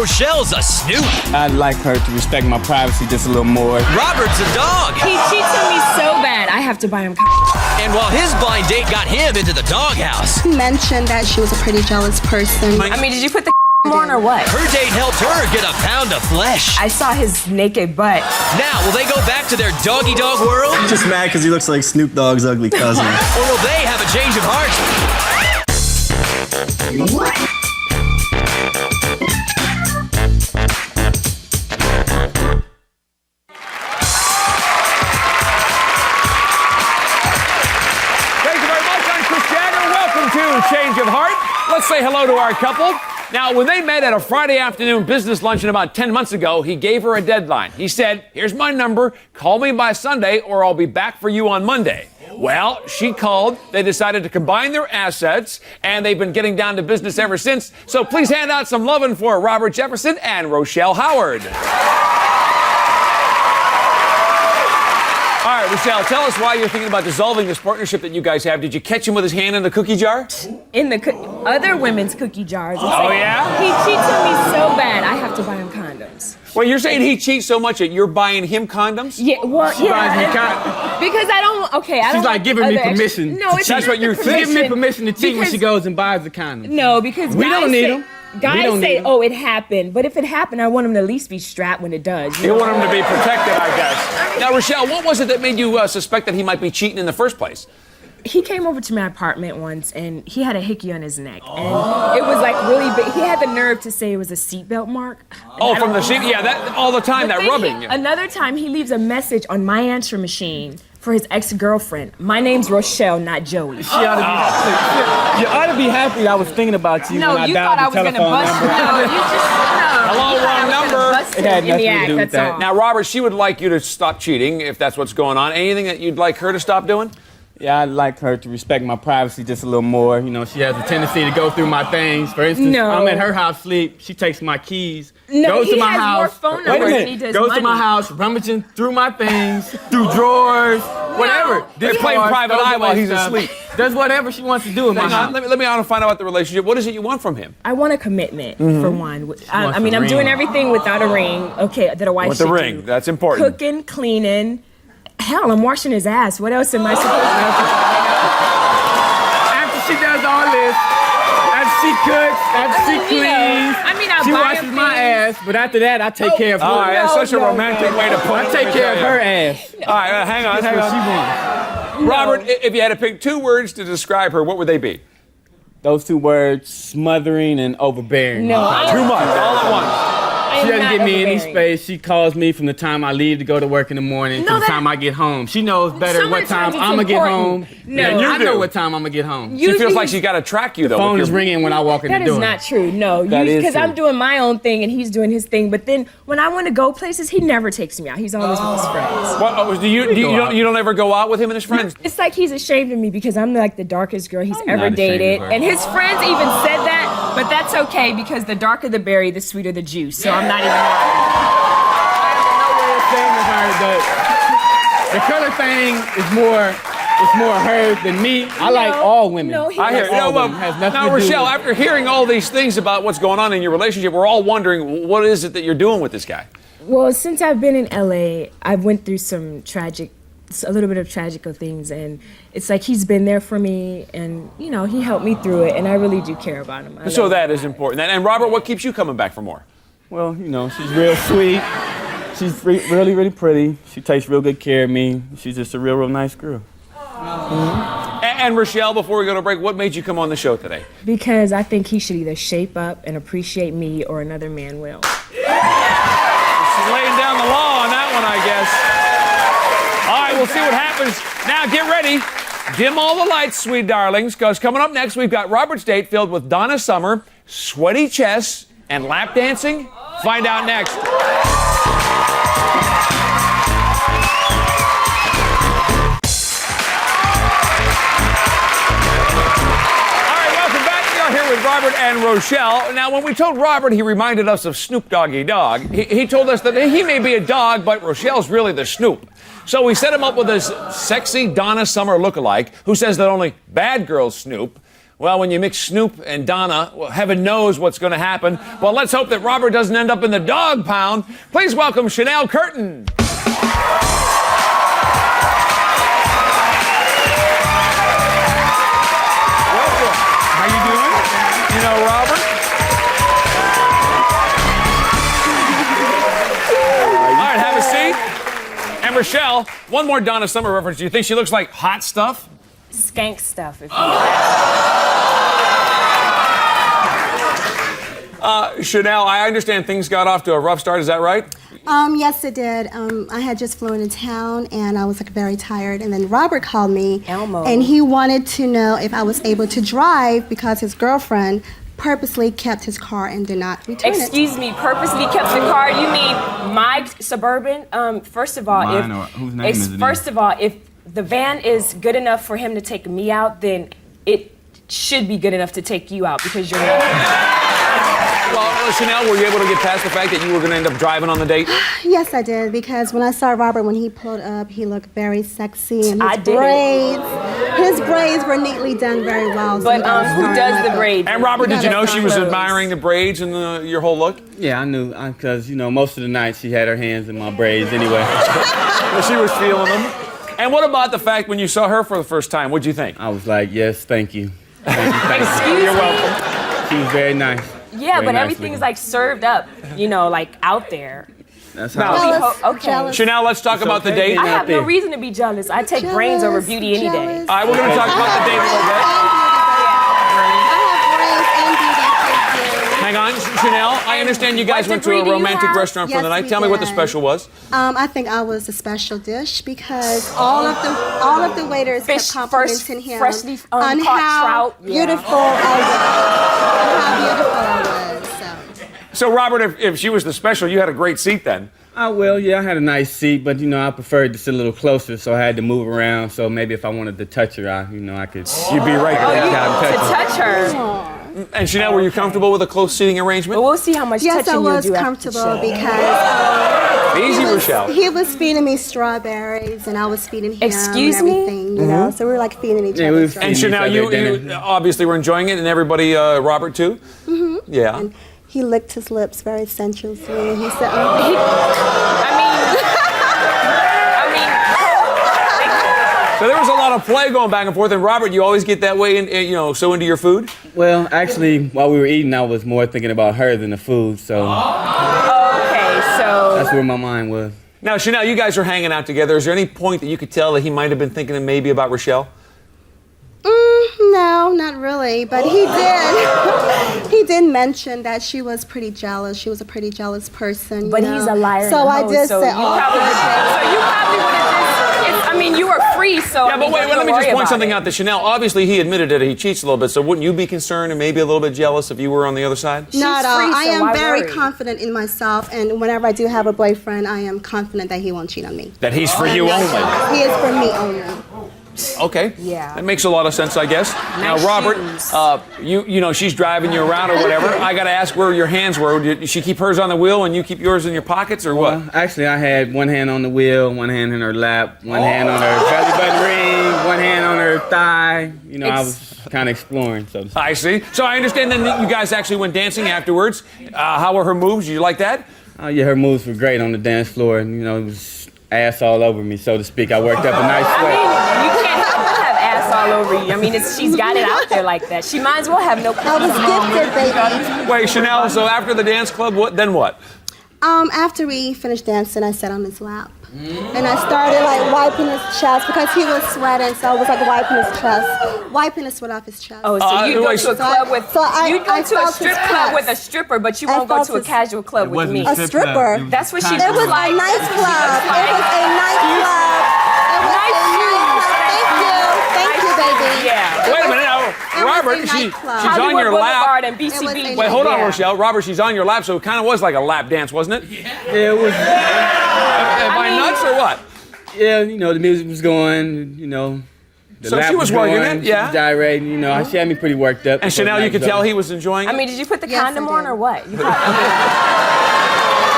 Rochelle's a snoop. I'd like her to respect my privacy just a little more. Robert's a dog. He cheats on me so bad, I have to buy him And while his blind date got him into the doghouse, mentioned that she was a pretty jealous person. I mean, did you put the on or what? her date helped her get a pound of flesh. I saw his naked butt. Now, will they go back to their doggy dog world? I'm just mad because he looks like Snoop Dogg's ugly cousin. Or will they have a change of heart? Thank you very much. I'm Chris Jagger. Welcome to Change of Heart. Let's say hello to our couple. Now, when they met at a Friday afternoon business luncheon about 10 months ago, he gave her a deadline. He said, here's my number. Call me by Sunday or I'll be back for you on Monday. Well, she called. They decided to combine their assets, and they've been getting down to business ever since. So please hand out some loving for Robert Jefferson and Rochelle Howard. All right, Rochelle, tell us why you're thinking about dissolving this partnership that you guys have. Did you catch him with his hand in the cookie jar? In the other women's cookie jars. Oh, yeah? He cheats on me so bad, I have to buy him condoms. Well, you're saying he cheats so much that you're buying him condoms? Yeah, well, She buys me because I don't, okay, I don't She's like want giving me other permission No, to it's cheat. That's what you're permission. thinking. Give me permission to cheat when Because- she goes and buys the condom. No, because We guys don't need say, them. We Guys don't say, need 'em. oh, it happened. But if it happened, I want him to at least be strapped when it does. You want him to be protected, I guess. Now, Rochelle, what was it that made you suspect that he might be cheating in the first place? He came over to my apartment once, and he had a hickey on his neck. And it was like really big. He had the nerve to say it was a seatbelt mark. Oh, from the seat? Yeah, that all the time, that Then rubbing. Another time, he leaves a message on my answer machine for his ex-girlfriend. My name's Rochelle, not Joey. You ought to be happy I was thinking about you No, when I you dialed thought I the was gonna telephone bust. number. No, you just no. Hello, You thought wrong I was number. gonna bust It him had in nothing the to act, do with that's that. all. Now, Robert, she would like you to stop cheating, if that's what's going on. Anything that you'd like her to stop doing? Yeah, I'd like her to respect my privacy just a little more. You know, she has a tendency to go through my things. For instance, No. I'm at her house sleep. She takes my keys, No, goes he to my has house. more phone Wait a numbers minute. than he does goes to my money. house, rummaging through my things, through drawers, whatever. They're playing private eye while he's asleep. Does whatever she wants to do in my Hang on, house. let me find out about the relationship. What is it you want from him? I want a commitment, for one. I wants mean, a I'm doing ring. everything without a ring, okay, that a wife With should the ring, do. that's important. Cooking, cleaning. Hell, I'm washing his ass. What else am I supposed to do? After she does all this, after she cooks, after she cleans, I she buy washes him my things. ass, but after that, I take care of her. All right, that's such a no, romantic way to put I it. take care of her ass. All right, hang on, That's hang what she on. wants. Robert, if you had to pick two words to describe her, what would they be? Those two words, smothering and overbearing. No, I Too much, all at once. She doesn't not give me any overbearing. space. She calls me from the time I leave to go to work in the morning to No, the that- time I get home. She knows better Some of what the time times it's I'm gonna get important. home. No. And You I do. know what time I'm gonna get home. She feels Usually- like she's got to track you, though. Phone with is your- ringing when I walk in That the is door. not true. No, That is because I'm true. doing my own thing and he's doing his thing. But then when I want to go places, he never takes me out. He's always with his friends. What, you don't ever go out with him and his friends? It's like he's ashamed of me because I'm like the darkest girl he's ever not ashamed dated, of her. and his friends even said that. But that's okay because the darker the berry, the sweeter the juice. So I'm not even. The color thing is more her than me. I like all women. No, he I hear. doesn't. No, well, Has nothing now, to do Rochelle, with- after hearing all these things about what's going on in your relationship, we're all wondering what is it that you're doing with this guy? Well, since I've been in LA, I've went through a little bit of tragic things, and it's like he's been there for me, and you know he helped me through it, and I really do care about him. I So love that him. is important. And Robert, what keeps you coming back for more? Well, you know, she's real sweet. She's really, really pretty. She takes real good care of me. She's just a real nice girl. And Rochelle, before we go to break, what made you come on the show today? Because I think he should either shape up and appreciate me, or another man will. She's laying down the law on that one, I guess. All right, we'll see what happens. Now, get ready. Dim all the lights, sweet darlings, because coming up next, we've got Robert's date filled with Donna Summer, sweaty chests, and lap dancing. Find out next. Here with Robert and Rochelle. Now, when we told Robert, he reminded us of Snoop Doggy Dogg. He told us that he may be a dog, but Rochelle's really the Snoop. So we set him up with this sexy Donna Summer lookalike who says that only bad girls snoop. Well, when you mix Snoop and Donna, well, heaven knows what's going to happen. Well, let's hope that Robert doesn't end up in the dog pound. Please welcome Chanel Curtin. Welcome. How you doing? You know Robert? All right, have a seat. And Rochelle, one more Donna Summer reference. Do you think she looks like hot stuff? Skank stuff. If you Chanel, I understand things got off to a rough start. Is that right? Yes, it did. I had just flown into town and I was like very tired. And then Robert called me, Elmo. and he wanted to know if I was able to drive because his girlfriend purposely kept his car and did not return it. Excuse me, purposely kept the car? You mean my Suburban? First of all, Whose name is it? First of all, if the van is good enough for him to take me out, then it should be good enough to take you out because you're not. Well, Chanel, were you able to get past the fact that you were going to end up driving on the date? Yes, I did, because when I saw Robert, when he pulled up, he looked very sexy, and I did his braids were neatly done very well. So But who does the braids? And Robert, did you know she was Clothes. admiring the braids and your whole look? Yeah, I knew, because, most of the night she had her hands in my braids anyway. Well, she was feeling them. And what about the fact when you saw her for the first time? What'd you think? I was like, yes, thank you. Thank you. Excuse You're me? welcome. She was very nice. Yeah, Very but nice everything's looking. like served up, like out there. That's Now- how. Jealous, Okay. jealous. Chanel, let's talk about the okay. date. I All have no there. reason to be jealous. I take brains over Jealous, beauty any day. jealous. right, we're going to talk about the date a little bit. Hang on, Chanel, I understand you guys What went to degree a do you romantic have? restaurant for the Yes, night. we Tell me what the did. special was. I think I was a special dish because all of the waiters Fish, kept complimenting him freshly, on caught how trout. Yeah. beautiful I was. So, Robert, if she was the special, you had a great seat then. I had a nice seat, but I preferred to sit a little closer, so I had to move around. So maybe if I wanted to touch her, I could. You'd be right there. To touch her. And Chanel, were you comfortable with a close seating arrangement? But we'll see how much Yes, touching I you'll was do after the comfortable show. because Easy, Rochelle. he was feeding me strawberries and I was feeding him Excuse and me? everything, you know. So we were like feeding each Yeah, other. we were strawberries. And Chanel, Each other you dinner. obviously were enjoying it, and everybody, Robert too? Mm-hmm. Yeah. And he licked his lips very sensuously and he said, So there was a lot of play going back and forth. And Robert, you always get that way, so into your food? Well, actually, while we were eating, I was more thinking about her than the food, so Okay, so that's where my mind was. Now, Chanel, you guys are hanging out together. Is there any point that you could tell that he might have been thinking maybe about Rochelle? no, not really, but he did. He did mention that she was pretty jealous. She was a pretty jealous person. but you know? he's a liar. So and a I hoe, did so say, you probably would have just. You were free, so. Yeah, but wait, let me just point something out to Chanel. Obviously, he admitted that he cheats a little bit, so wouldn't you be concerned and maybe a little bit jealous if you were on the other side? Not at all. free, I so am why very worry? confident in myself, and whenever I do have a boyfriend, I am confident that he won't cheat on me. That he's for you only. He is for me only. Okay. Yeah. That makes a lot of sense, I guess. Now, Robert, she's driving you around or whatever. I got to ask where your hands were. Did she keep hers on the wheel and you keep yours in your pockets, or what? Well, actually, I had one hand on the wheel, one hand in her lap, one hand on her belly button ring, one hand on her thigh. I was kind of exploring. So I see. So I understand then that you guys actually went dancing afterwards. How were her moves? Did you like that? yeah, her moves were great on the dance floor, and it was ass all over me, so to speak. I worked up a nice I sweat. mean, you can't help but have ass all over you. I mean, she's got it out there like that. She might as well have no I clothes was on. gifted, baby. Wait, Chanel, so after the dance club, then what? After we finished dancing, I sat on his lap. And I started like wiping his chest because he was sweating, so I was like wiping his chest, wiping the sweat off his chest. Oh, so you go wait, to a so club with you'd go I to a felt strip his club cuts. with a stripper, but you I won't go felt to a his- casual club with me. A stripper. That's what she It was like. a nice club. It was a nice club. It was Nice a nice club. Thank you, baby. Yeah. Wait a minute now. was Robert, a she's nightclub. on Hollywood your lap. Boulevard and It was BCB. a Wait, hold on, Yeah. Rochelle. Robert, she's on your lap, so it kind of was like a lap dance, wasn't it? Yeah, it was. Am I nuts or what? Yeah, the music was going. The So lap she was working going, it, yeah? She was gyrating. She had me pretty worked up. And before Chanel, the you night could was tell over. he was enjoying it? I mean, did you put the Yes, I condom on did. or what?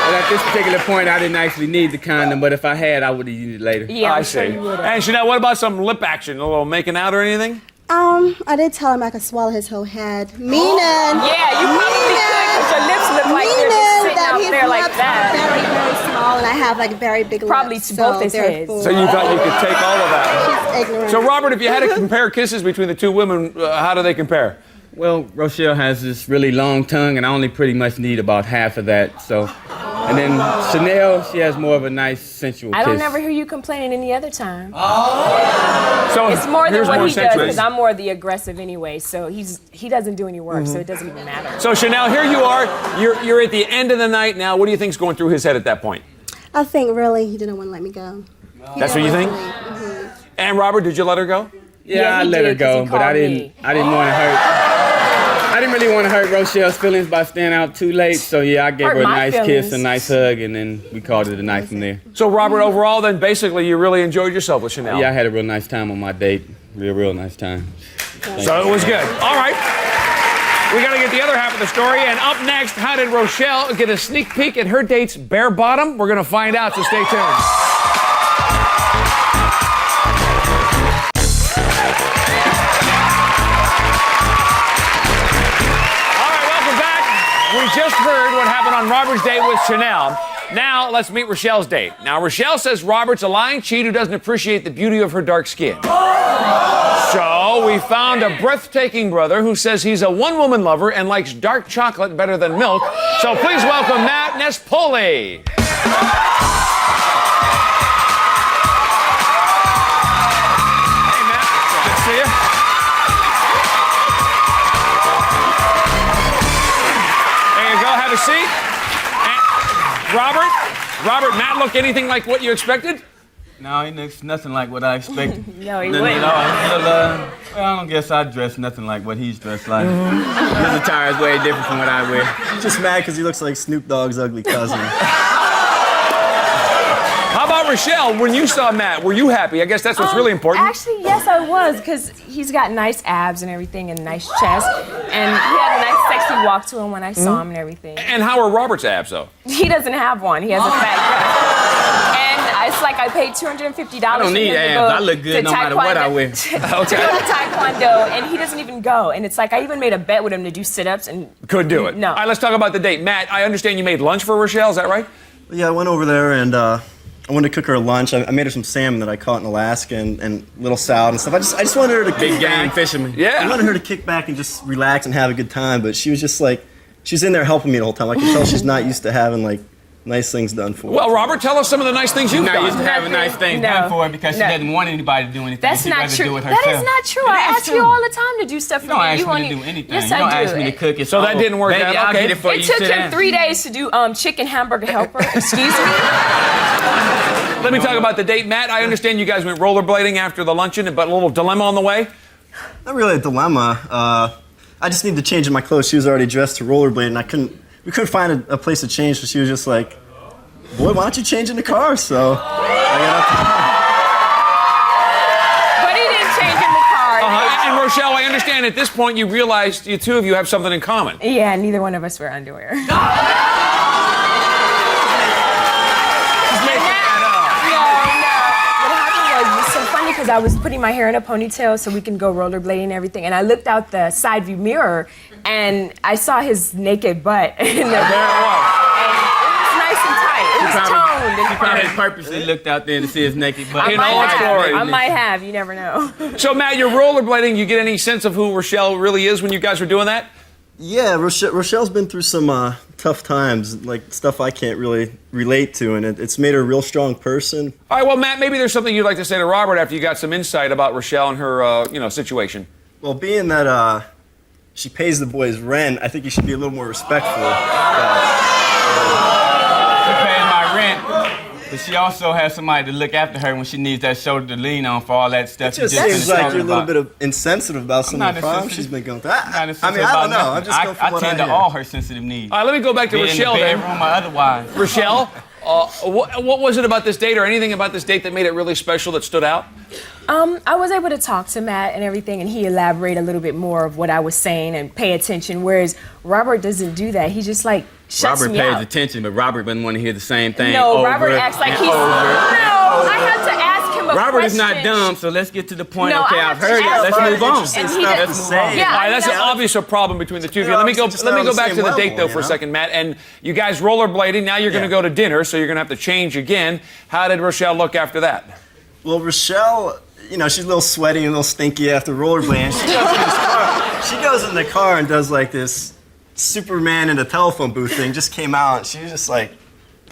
But at this particular point, I didn't actually need the condom, but if I had, I would have used it later. Yeah, I I'm sure see. you would've. And Chanel, what about some lip action? A little making out or anything? I did tell him I could swallow his whole head. Meaning. Yeah, you probably could because your lips look like they're just sitting out there like that. Very, very small, and I have like very big Probably lips. to both his they're heads. full. So you thought you could take all of that. She's ignorant. So, Robert, if you had to compare kisses between the two women, how do they compare? Well, Rochelle has this really long tongue, and I only pretty much need about half of that. So, and then Chanel, she has more of a nice sensual I don't kiss. ever hear you complaining any other time. So It's more than here's what more he does sensuous. because I'm more the aggressive anyway. So he doesn't do any work, so it doesn't even matter. So, Chanel, here you are. You're at the end of the night now. What do you think's going through his head at that point? I think really he didn't want to let me go. That's what you think? And Robert, did you let her go? Yeah, I he let her did, 'cause go, he but I called didn't. me. I didn't want to hurt. I didn't really want to hurt Rochelle's feelings by staying out too late. So yeah, I gave Hurt her a my nice kiss, a feelings. nice hug, and then we called it a night from there. So, Robert, overall, then basically you really enjoyed yourself with Chanel. Yeah, I had a real nice time on my date. Real nice time. So it was good. All right. We got to get the other half of the story. And up next, how did Rochelle get a sneak peek at her date's bare bottom? We're going to find out, so stay tuned. We just heard what happened on Robert's date with Chanel. Now, let's meet Rochelle's date. Now, Rochelle says Robert's a lying cheat who doesn't appreciate the beauty of her dark skin. So, we found a breathtaking brother who says he's a one-woman lover and likes dark chocolate better than milk. So, please welcome Matt Nespoli. Hey, Matt. Good to see you. There you go. Have a seat. And Robert, Matt look anything like what you expected? No, he looks nothing like what I expected. No, he Nothing wouldn't. at all. Well, I don't guess I dress nothing like what he's dressed like. His attire is way different from what I wear. He's just mad because he looks like Snoop Dogg's ugly cousin. How about Rochelle? When you saw Matt, were you happy? I guess that's what's really important. Actually, yes, I was, because he's got nice abs and everything and nice chest. And he had a nice, sexy walk to him when I saw him and everything. And how are Robert's abs, though? He doesn't have one. He has a fat gut. And it's like I paid $250 I don't for need him to abs. go I look good to no matter what I wear. to go to Taekwondo, and he doesn't even go. And it's like I even made a bet with him to do sit-ups and Could do it. No. All right, let's talk about the date. Matt, I understand you made lunch for Rochelle. Is that right? Yeah, I went over there and I wanted to cook her lunch. I made her some salmon that I caught in Alaska and little salad and stuff. I just wanted her to Big kick game back. fisherman. I Yeah. wanted her to kick back and just relax and have a good time, but she was just like, she's in there helping me the whole time. I can tell she's not used to having like nice things done for her. Well, Robert, tell us some of the nice things you've Not used to done. having nice things No. done for her because she No. doesn't want anybody to do anything. That's She'd not rather true. do it herself. That is not true. I ask you all the time to do stuff for You don't me. ask You me won't to do even- anything. Yes, you don't I do. ask me to cook it. So that didn't work baby, out. I'll Okay. get it for you. It took Sit him down. 3 days to do chicken hamburger helper. Excuse me. Let me talk about the date. Matt, I understand you guys went rollerblading after the luncheon, but a little dilemma on the way. Not really a dilemma. I just needed to change in my clothes. She was already dressed to rollerblade, and we couldn't find a place to change, so she was just like, boy, why don't you change in the car? So I got out the car. But he didn't change in the car. And Rochelle, I understand at this point you realized you two of you have something in common. Yeah, neither one of us wear underwear. What happened was so funny because I was putting my hair in a ponytail so we can go rollerblading and everything, and I looked out the side view mirror and I saw his naked butt in the There it was. nice and tight. It was toned He and probably firm. purposely looked out there to see his naked butt. In all its glory. I might have. You never know. So, Matt, you're rollerblading. You get any sense of who Rochelle really is when you guys are doing that? Yeah, Rochelle's been through some tough times, like stuff I can't really relate to, and it's made her a real strong person. All right, well, Matt, maybe there's something you'd like to say to Robert after you got some insight about Rochelle and her, situation. Well, being that she pays the boys rent, I think you should be a little more respectful. She pays my rent, but she also has somebody to look after her when she needs that shoulder to lean on for all that stuff. It just seems like you're a little bit insensitive about some of the problems she's been going through. I mean, I don't know. I'm just going from what I tend to hear. all her sensitive needs. All right, let me go back to Be Rochelle in the then. bedroom or otherwise. Rochelle, what was it about this date or anything about this date that made it really special that stood out? I was able to talk to Matt and everything, and he elaborated a little bit more of what I was saying and pay attention, whereas Robert doesn't do that. He just like shuts Robert me pays out. attention, but Robert doesn't want to hear the same thing. No, over Robert acts like and he's. over No, and over. I have to ask him Robert is not question. dumb, so let's get to the point. No, Okay, I I've have heard to it. ask Let's Robert move on. And he does- Yeah, All right, that's I know. obvious a problem between the two of you. They're Let me go obviously just back on to the the same date though level, for a you know? second, Matt. And you guys rollerblading. Now you're going to Yeah. go to dinner, so you're going to have to change again. How did Rochelle look after that? Well, Rochelle, you know, she's a little sweaty and a little stinky after rollerblading. She goes in the car and does like this Superman in a telephone booth thing. Just came out. And she was just like,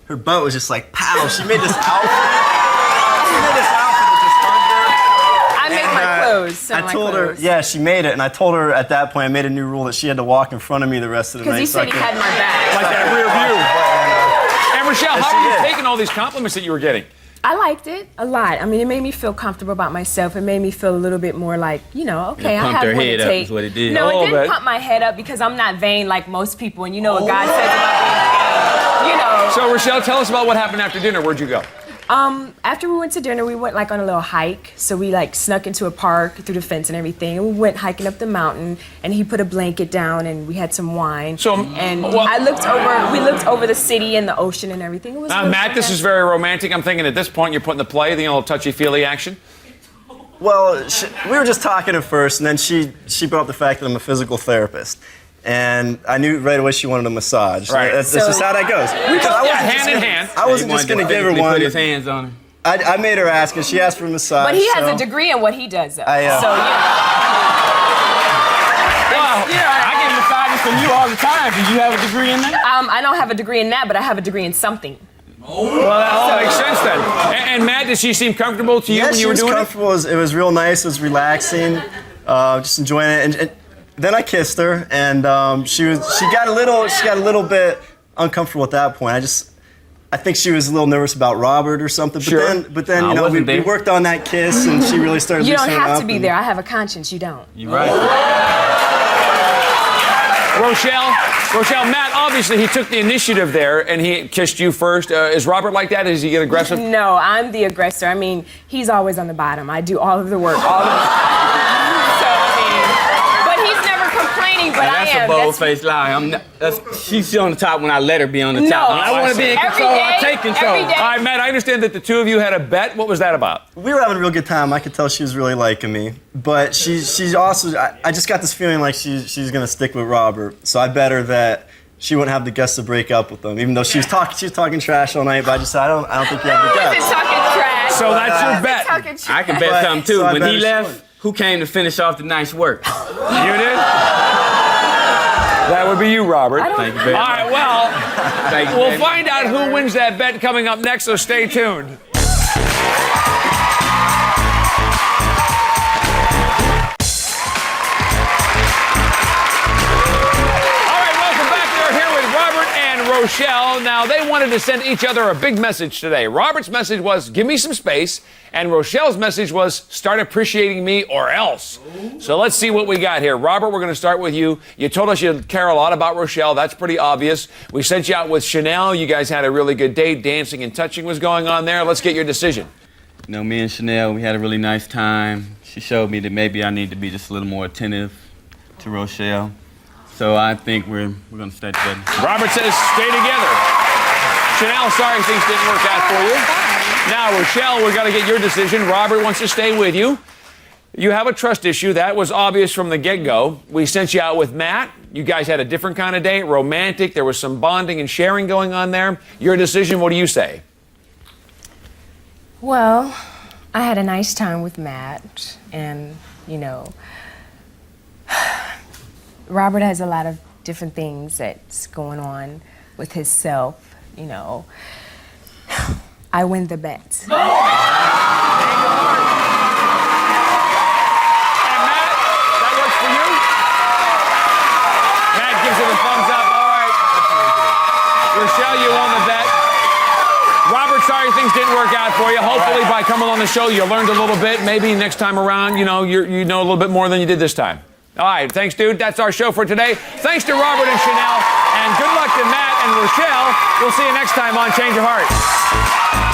her butt was just like, pow. She made this outfit. That just hung her. I make my clothes. Some of I my told her, clothes. yeah, she made it, and I told her at that point I made a new rule that she had to walk in front of me the rest of the night. Because he said he had my back. Like that rear view. And Rochelle, Yes, how she are you did. taking all these compliments that you were getting? I liked it a lot. I mean, it made me feel comfortable about myself. It made me feel a little bit more like, okay, I pumped have her what head it up takes. is what it did. No, A it little didn't bit. pump my head up because I'm not vain like most people. And you know what God says about being vain. So Rochelle, tell us about what happened after dinner. Where'd you go? After we went to dinner, we went like on a little hike. So we like snuck into a park through the fence and everything. And we went hiking up the mountain. And he put a blanket down, and we had some wine. So, and well- we looked over the city and the ocean and everything. It was really Matt, this is very romantic. I'm thinking at this point you're putting the play, the little touchy-feely action. Well, we were just talking at first, and then she brought up the fact that I'm a physical therapist. And I knew right away she wanted a massage. Right. That's just how that goes. Hand in hand. I wasn't just going to give her Put one. his hands on her. I made her ask, and she asked for a massage. But he has so- a degree in what he does, though. I, So, I get massages from you all the time. Do you have a degree in that? I don't have a degree in that, but I have a degree in something. Well, that all makes sense then. And Matt, did she seem comfortable to you Yeah, when she you were was doing comfortable. It was real nice. It was relaxing. Just enjoying it. And then I kissed her, and she got a little bit uncomfortable at that point. I think she was a little nervous about Robert or something. Sure. But then I you know, wasn't we there. worked on that kiss, and she really started. You don't loosening have up to be and- there. I have a conscience. You don't. You're right. Rochelle, Matt, obviously he took the initiative there and he kissed you first. Is Robert like that? Does he get aggressive? No, I'm the aggressor. I mean, he's always on the bottom. I do all of the work. All of the So, I mean, but he's never complaining, but I That's am. a bold-faced lie. She's on the top when I let her be on the No. top. When I want to be in Every control, I day, take control. every day. All right, Matt, I understand that the two of you had a bet. What was that about? We were having a real good time. I could tell she was really liking me. But she's also, I just got this feeling like she's going to stick with Robert. So I bet her that she wouldn't have the guts to break up with him, even though she was talking trash all night. But I just said, I don't think you have the Who is guts. it talking trash? So that's your bet. Talking trash. I can bet But- something too. so I When bet he she left, would. who came to finish off the nice work? You did? That would be you, Robert. Thank you very All much. right, well, Thank you, we'll baby. find out who wins that bet coming up next, so stay tuned. All right, welcome back. We are here with Robert and Rochelle. Now, they wanted to send each other a big message today. Robert's message was, give me some space, and Rochelle's message was, start appreciating me or else. So let's see what we got here. Robert, we're going to start with you. You told us you care a lot about Rochelle. That's pretty obvious. We sent you out with Chanel. You guys had a really good date. Dancing and touching was going on there. Let's get your decision. You know, me and Chanel, we had a really nice time. She showed me that maybe I need to be just a little more attentive to Rochelle. So I think we're going to stay together. Robert says stay together. Chanel, sorry things didn't work out for you. Now, Rochelle, we got to get your decision. Robert wants to stay with you. You have a trust issue. That was obvious from the get-go. We sent you out with Matt. You guys had a different kind of date, romantic. There was some bonding and sharing going on there. Your decision, what do you say? Well, I had a nice time with Matt, and, you know, Robert has a lot of different things that's going on with himself, you know. I win the bet. And Matt, that works for you? Matt gives it a thumbs up. All right. Rochelle, you won the bet. Robert, sorry things didn't work out for you. Hopefully by coming on the show, you learned a little bit. Maybe next time around, you know a little bit more than you did this time. All right, thanks, dude. That's our show for today. Thanks to Robert and Chanel, and good luck to Matt and Rochelle. We'll see you next time on Change of Heart.